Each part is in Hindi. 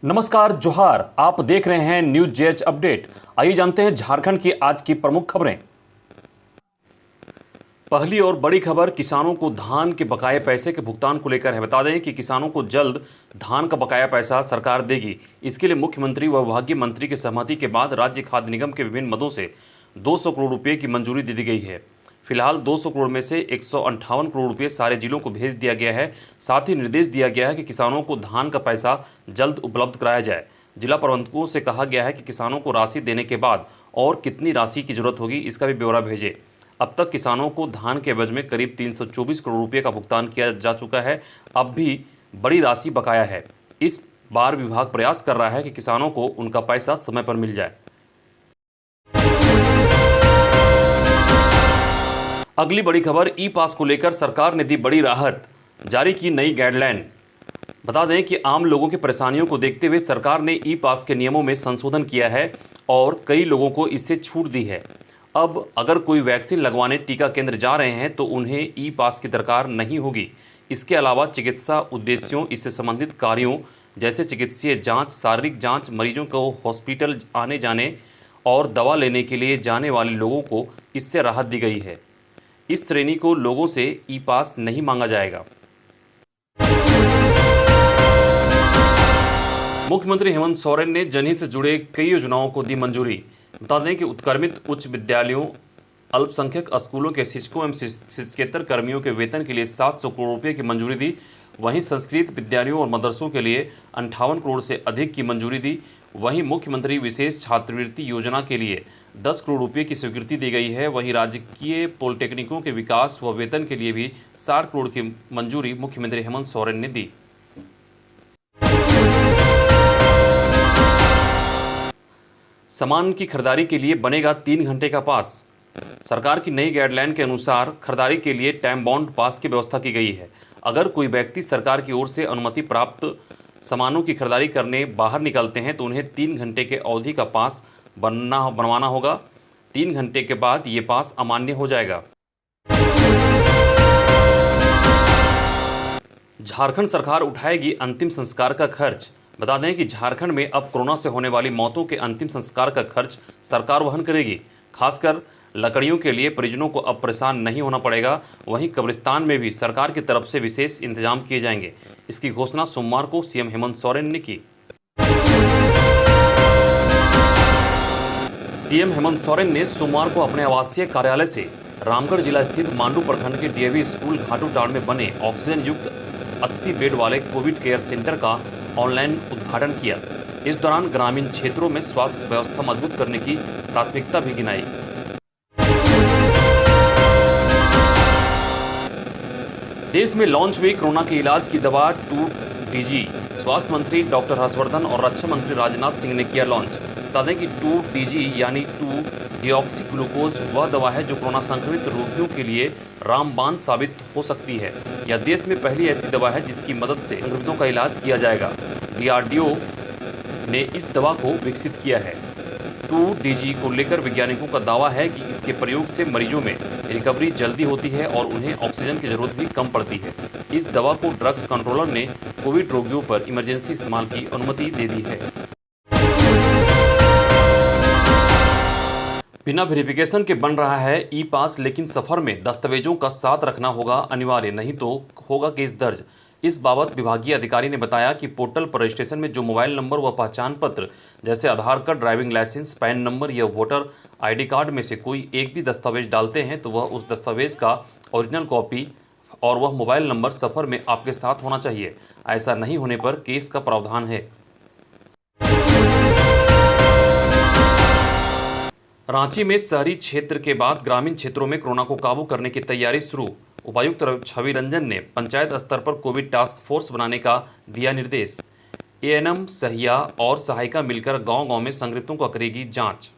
नमस्कार, जोहार। आप देख रहे हैं न्यूज जेएच अपडेट। आइए जानते हैं झारखंड की आज की प्रमुख खबरें। पहली और बड़ी खबर किसानों को धान के बकाये पैसे के भुगतान को लेकर है। बता दें कि किसानों को जल्द धान का बकाया पैसा सरकार देगी। इसके लिए मुख्यमंत्री व विभागीय मंत्री की सहमति के बाद राज्य खाद्य निगम के विभिन्न मदों से 200 करोड़ रुपये की मंजूरी दे दी गई है। फिलहाल 200 करोड़ में से 158 करोड़ रुपये सारे जिलों को भेज दिया गया है। साथ ही निर्देश दिया गया है कि किसानों को धान का पैसा जल्द उपलब्ध कराया जाए। जिला प्रबंधकों से कहा गया है कि किसानों को राशि देने के बाद और कितनी राशि की जरूरत होगी इसका भी ब्यौरा भेजें। अब तक किसानों को धान के एवज में करीब 324 करोड़ रुपये का भुगतान किया जा चुका है। अब भी बड़ी राशि बकाया है। इस बार विभाग प्रयास कर रहा है कि किसानों को उनका पैसा समय पर मिल जाए। अगली बड़ी खबर, ई पास को लेकर सरकार ने दी बड़ी राहत, जारी की नई गाइडलाइन। बता दें कि आम लोगों की परेशानियों को देखते हुए सरकार ने ई पास के नियमों में संशोधन किया है और कई लोगों को इससे छूट दी है। अब अगर कोई वैक्सीन लगवाने टीका केंद्र जा रहे हैं तो उन्हें ई पास की दरकार नहीं होगी। इसके अलावा चिकित्सा उद्देश्यों, इससे संबंधित कार्यों जैसे चिकित्सीय जांच, शारीरिक जांच, मरीजों को हॉस्पिटल आने जाने और दवा लेने के लिए जाने वाले लोगों को इससे राहत दी गई है। इस श्रेणी को लोगों से ई पास नहीं मांगा जाएगा। मुख्यमंत्री हेमंत सोरेन ने जनहित से जुड़े कई योजनाओं को दी मंजूरी। बता दें कि उत्क्रमित उच्च विद्यालयों, अल्पसंख्यक स्कूलों के शिक्षकों एवं शिक्षकेतर कर्मियों के वेतन के लिए 700 करोड़ रुपये की मंजूरी दी। वहीं संस्कृत विद्यालयों और मदरसों के लिए 58 करोड़ से अधिक की मंजूरी दी। वहीं मुख्यमंत्री विशेष छात्रवृत्ति योजना के लिए 10 करोड़ रुपये की स्वीकृति दी गई है। वहीं राजकीय पॉलिटेक्निकों के विकास व वेतन के लिए भी 60 करोड़ की मंजूरी मुख्यमंत्री हेमंत सोरेन ने दी। सामान की खरीदारी के लिए बनेगा 3 घंटे का पास। सरकार की नई गाइडलाइन के अनुसार खरीदारी के लिए टाइम बाउंड पास की व्यवस्था की गई है। अगर कोई व्यक्ति सरकार की ओर से अनुमति प्राप्त सामानों की खरीदारी करने बाहर निकलते हैं तो उन्हें 3 घंटे के अवधि का पास बनवाना होगा। 3 घंटे के बाद ये पास अमान्य हो जाएगा। झारखंड सरकार उठाएगी अंतिम संस्कार का खर्च। बता दें कि झारखंड में अब कोरोना से होने वाली मौतों के अंतिम संस्कार का खर्च सरकार वहन करेगी। खासकर लकड़ियों के लिए परिजनों को अब परेशान नहीं होना पड़ेगा। वहीं कब्रिस्तान में भी सरकार की तरफ से विशेष इंतजाम किए जाएंगे। इसकी घोषणा सोमवार को सीएम हेमंत सोरेन ने की। सीएम हेमंत सोरेन ने सोमवार को अपने आवासीय कार्यालय से रामगढ़ जिला स्थित मांडू प्रखंड के डीएवी स्कूल घाटूटाड़ में बने ऑक्सीजन युक्त 80 बेड वाले कोविड केयर सेंटर का ऑनलाइन उद्घाटन किया। इस दौरान ग्रामीण क्षेत्रों में स्वास्थ्य व्यवस्था मजबूत करने की प्राथमिकता भी गिनाई। देश में लॉन्च हुई कोरोना के इलाज की दवा 2DG। स्वास्थ्य मंत्री डॉक्टर हर्षवर्धन और रक्षा मंत्री राजनाथ सिंह ने किया लॉन्च। बता दें कि 2DG यानी 2-डिऑक्सी ग्लूकोज वह दवा है जो कोरोना संक्रमित रोगियों के लिए रामबाण साबित हो सकती है। यह देश में पहली ऐसी दवा है जिसकी मदद से संक्रमितों का इलाज किया जाएगा। DRDO ने इस दवा को विकसित किया है। 2DG को लेकर वैज्ञानिकों का दावा है कि इसके प्रयोग से मरीजों में रिकवरी जल्दी होती है और उन्हें ऑक्सीजन की जरूरत भी कम पड़ती है। इस दवा को ड्रग्स कंट्रोलर ने कोविड रोगियों पर इमरजेंसी इस्तेमाल की अनुमति दे दी है। बिना वेरिफिकेशन के बन रहा है ई पास, लेकिन सफर में दस्तावेजों का साथ रखना होगा अनिवार्य, नहीं तो होगा केस दर्ज। इस बाबत विभागीय अधिकारी ने बताया कि पोर्टल पर रजिस्ट्रेशन में जो मोबाइल नंबर व पहचान पत्र जैसे Aadhaar card, driving licence, PAN number या वोटर आईडी कार्ड में से कोई एक भी दस्तावेज डालते हैं तो वह उस दस्तावेज का ओरिजिनल कॉपी और वह मोबाइल नंबर सफर में आपके साथ होना चाहिए। ऐसा नहीं होने पर केस का प्रावधान है। रांची में शहरी क्षेत्र के बाद ग्रामीण क्षेत्रों में कोरोना को काबू करने की तैयारी शुरू। उपायुक्त छवि रंजन ने पंचायत स्तर पर कोविड टास्क फोर्स बनाने का दिया निर्देश। एएनएम, सहिया और सहायिका मिलकर गांव-गांव में संक्रमितों का करेगी जांच।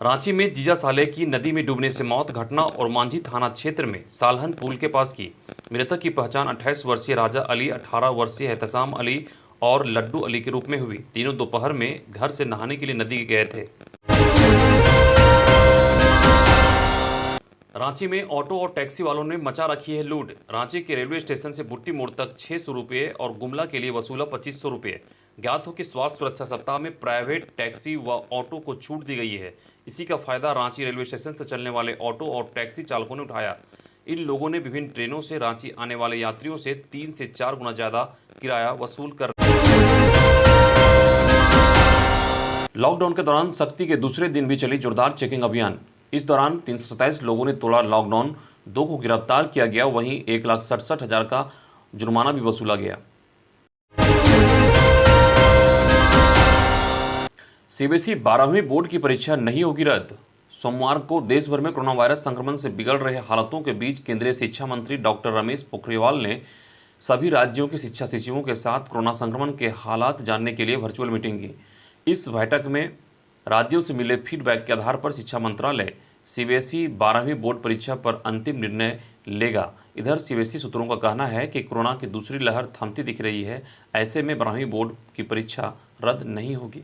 रांची में जीजा साले की नदी में डूबने से मौत, घटना और मांझी थाना क्षेत्र में सालहन पुल के पास की। मृतक की पहचान 28 वर्षीय राजा अली, 18 वर्षीय एहतसाम अली और लड्डू अली के रूप में हुई। तीनों दोपहर में घर से नहाने के लिए नदी गए थे। रांची में ऑटो और टैक्सी वालों ने मचा रखी है लूट। रांची के रेलवे स्टेशन से बुट्टी मोड़ तक 600 रुपये और गुमला के लिए वसूला 2500 रुपये। ज्ञात हो कि स्वास्थ्य सुरक्षा सप्ताह में प्राइवेट टैक्सी व ऑटो को छूट दी गई है। इसी का फायदा रांची रेलवे स्टेशन से चलने वाले ऑटो और टैक्सी चालकों ने उठाया। इन लोगों ने विभिन्न ट्रेनों से रांची आने वाले यात्रियों से 3 से 4 गुना ज्यादा किराया वसूल कर। लॉकडाउन के दौरान सख्ती के दूसरे दिन भी चली जोरदार चेकिंग अभियान। इस दौरान 327 लोगों ने तोड़ा लॉकडाउन, 2 को गिरफ्तार किया गया, वहीं 1,67,000 का जुर्माना भी वसूला गया। सीबीएसई 12वीं बोर्ड की परीक्षा नहीं होगी रद्द। सोमवार को देश भर में कोरोना वायरस संक्रमण से बिगड़ रहे हालातों के बीच केंद्रीय शिक्षा मंत्री डॉक्टर रमेश पोखरियाल ने सभी राज्यों के शिक्षा सचिवों के साथ कोरोना संक्रमण के हालात जानने के लिए वर्चुअल मीटिंग की। इस बैठक में राज्यों से मिले फीडबैक के आधार पर शिक्षा मंत्रालय सीबीएसई 12वीं बोर्ड परीक्षा पर अंतिम निर्णय लेगा। इधर सीबीएसई सूत्रों का कहना है कि कोरोना की दूसरी लहर थमती दिख रही है, ऐसे में 12वीं बोर्ड की परीक्षा रद्द नहीं होगी।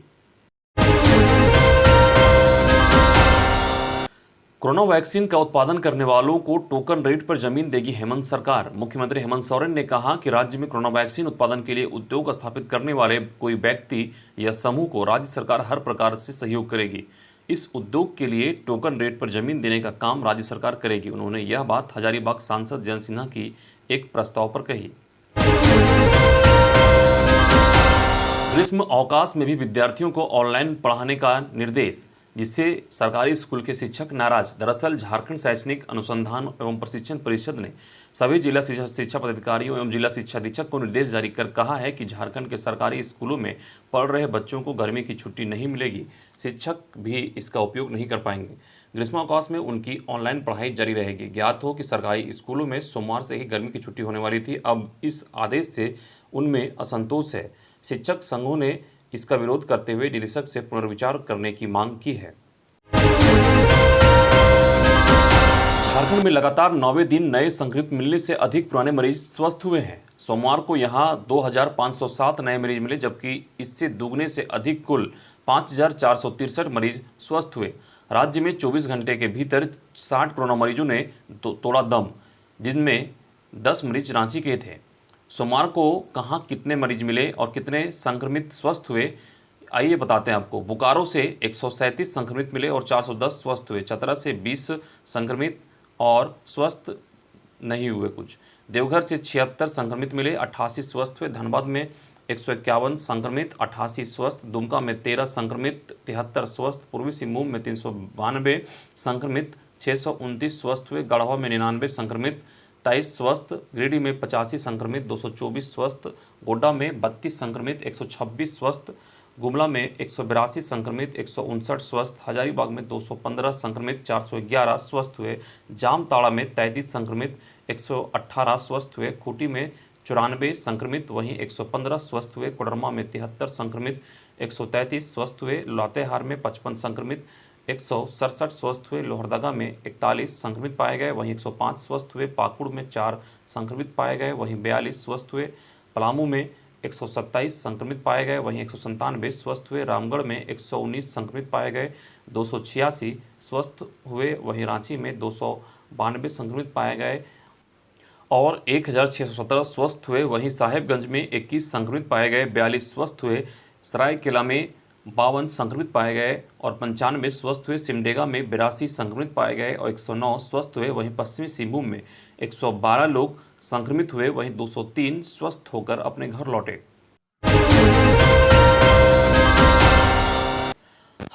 कोरोना वैक्सीन का उत्पादन करने वालों को टोकन रेट पर जमीन देगी हेमंत सरकार। मुख्यमंत्री हेमंत सोरेन ने कहा कि राज्य में कोरोना वैक्सीन उत्पादन के लिए उद्योग स्थापित करने वाले कोई व्यक्ति या समूह को राज्य सरकार हर प्रकार से सहयोग करेगी। इस उद्योग के लिए टोकन रेट पर जमीन देने का काम राज्य सरकार करेगी। उन्होंने यह बात हजारीबाग सांसद जयंत सिन्हा की एक प्रस्ताव पर कही। ग्रीष्म अवकाश में भी विद्यार्थियों को ऑनलाइन पढ़ाने का निर्देश, जिससे सरकारी स्कूल के शिक्षक नाराज। दरअसल झारखंड शैक्षणिक अनुसंधान एवं प्रशिक्षण परिषद ने सभी जिला शिक्षा पदाधिकारियों एवं जिला शिक्षा अधीक्षक को निर्देश जारी कर कहा है कि झारखंड के सरकारी स्कूलों में पढ़ रहे बच्चों को गर्मी की छुट्टी नहीं मिलेगी। शिक्षक भी इसका उपयोग नहीं कर पाएंगे। ग्रीष्मावकाश में उनकी ऑनलाइन पढ़ाई जारी रहेगी। ज्ञात हो कि सरकारी स्कूलों में सोमवार से ही गर्मी की छुट्टी होने वाली थी। अब इस आदेश से उनमें असंतोष है। शिक्षक संघों ने इसका विरोध करते हुए निदेशक से पुनर्विचार करने की मांग की है। झारखंड में लगातार 9वें दिन नए संक्रमित मिलने से अधिक पुराने मरीज स्वस्थ हुए हैं। सोमवार को यहां 2,507 नए मरीज मिले, जबकि इससे दुगने से अधिक कुल 5,463 मरीज स्वस्थ हुए। राज्य में 24 घंटे के भीतर 60 कोरोना मरीजों ने तोड़ा दम, जिनमें 10 मरीज रांची के थे। सोमवार को कहां कितने मरीज मिले और कितने संक्रमित स्वस्थ हुए, आइए बताते हैं आपको। बोकारो से 137 संक्रमित मिले और 410 स्वस्थ हुए। चतरा से 20 संक्रमित और स्वस्थ नहीं हुए कुछ। देवघर से 76 संक्रमित मिले, 88 स्वस्थ हुए। धनबाद में 151 संक्रमित, 88 स्वस्थ। दुमका में 13 संक्रमित, 73 स्वस्थ। पूर्वी सिंहभूम में 392 संक्रमित, 629 स्वस्थ हुए। गढ़वा में 99 संक्रमित, 23 स्वस्थ। गिरिडीह में 85 संक्रमित, 224 स्वस्थ। गोड्डा में 32 संक्रमित, 126 स्वस्थ। गुमला में 182 संक्रमित, 159 स्वस्थ। हजारीबाग में 215 संक्रमित, 411 स्वस्थ हुए। जामताड़ा में 33 संक्रमित, 118 स्वस्थ हुए। खूंटी में 94 संक्रमित, वहीं 115 स्वस्थ हुए। कोडरमा में 73 संक्रमित, 133 स्वस्थ हुए। लातेहार में 55 संक्रमित, 167 स्वस्थ हुए। लोहरदगा में 41 संक्रमित पाए गए, वहीं 105 स्वस्थ हुए। पाकुड़ में 4 संक्रमित पाए गए, वहीं 42 स्वस्थ हुए। पलामू में 127 संक्रमित पाए गए, वहीं 197 स्वस्थ हुए। रामगढ़ में 119 संक्रमित पाए गए, 286 स्वस्थ हुए। वहीं रांची में 292 संक्रमित पाए गए और 1,617 स्वस्थ हुए। वहीं साहेबगंज में 21 संक्रमित पाए गए, 42 स्वस्थ हुए। सरायकेला में 52 संक्रमित पाए गए और 95 स्वस्थ हुए। सिमडेगा में 82 संक्रमित पाए गए और 109 स्वस्थ हुए। वहीं पश्चिमी सिंहभूम में 112 लोग संक्रमित हुए, वहीं 203 स्वस्थ होकर अपने घर लौटे।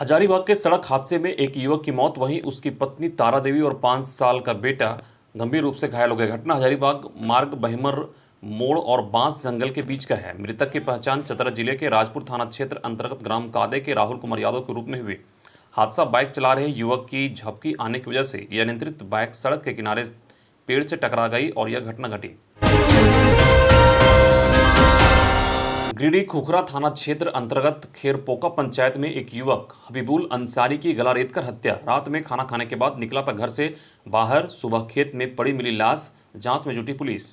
हजारीबाग के सड़क हादसे में एक युवक की मौत, वहीं उसकी पत्नी तारा देवी और 5 साल का बेटा गंभीर रूप से घायल हो गए। घटना हजारीबाग मार्ग बहिमर मोड़ और बांस जंगल के बीच का है। मृतक की पहचान चतरा जिले के राजपुर थाना क्षेत्र अंतर्गत ग्राम कादे के राहुल कुमार यादव के रूप में हुई। हादसा बाइक चला रहे युवक की झपकी आने की वजह से यह अनियंत्रित बाइक सड़क के किनारे पेड़ से टकरा गई और यह घटना घटी। गिरिडीह खुखरा थाना क्षेत्र अंतर्गत खेरपोका पंचायत में एक युवक हबीबुल अंसारी की गला रेतकर हत्या। रात में खाना खाने के बाद निकला था घर से बाहर, सुबह खेत में पड़ी मिली लाश, जांच में जुटी पुलिस।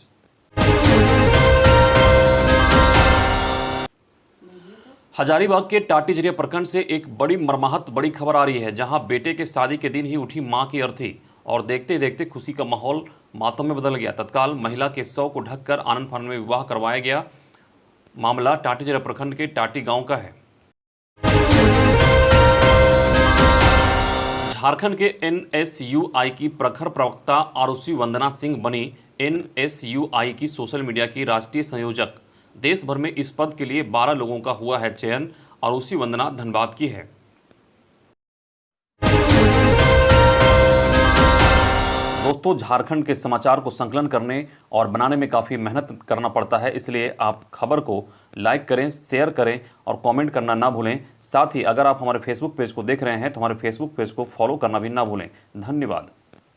हजारीबाग के टाटीझरिया प्रखंड से एक बड़ी मर्माहत बड़ी खबर आ रही है, जहां बेटे के शादी के दिन ही उठी मां की अर्थी। और देखते देखते खुशी का माहौल मातम में बदल गया। तत्काल महिला के शव को ढककर आनन फानन में विवाह करवाया गया। मामला टाटी जिला प्रखंड के टाटी गांव का है। झारखंड के एनएसयूआई की प्रखर प्रवक्ता आरुषि वंदना सिंह बनी एनएसयूआई की सोशल मीडिया की राष्ट्रीय संयोजक। देश भर में इस पद के लिए 12 लोगों का हुआ है चयन। आरुषि वंदना धनबाद की है। दोस्तों, झारखंड के समाचार को संकलन करने और बनाने में काफ़ी मेहनत करना पड़ता है, इसलिए आप खबर को लाइक करें, शेयर करें और कमेंट करना ना भूलें। साथ ही अगर आप हमारे फेसबुक पेज को देख रहे हैं तो हमारे फेसबुक पेज को फॉलो करना भी ना भूलें। धन्यवाद।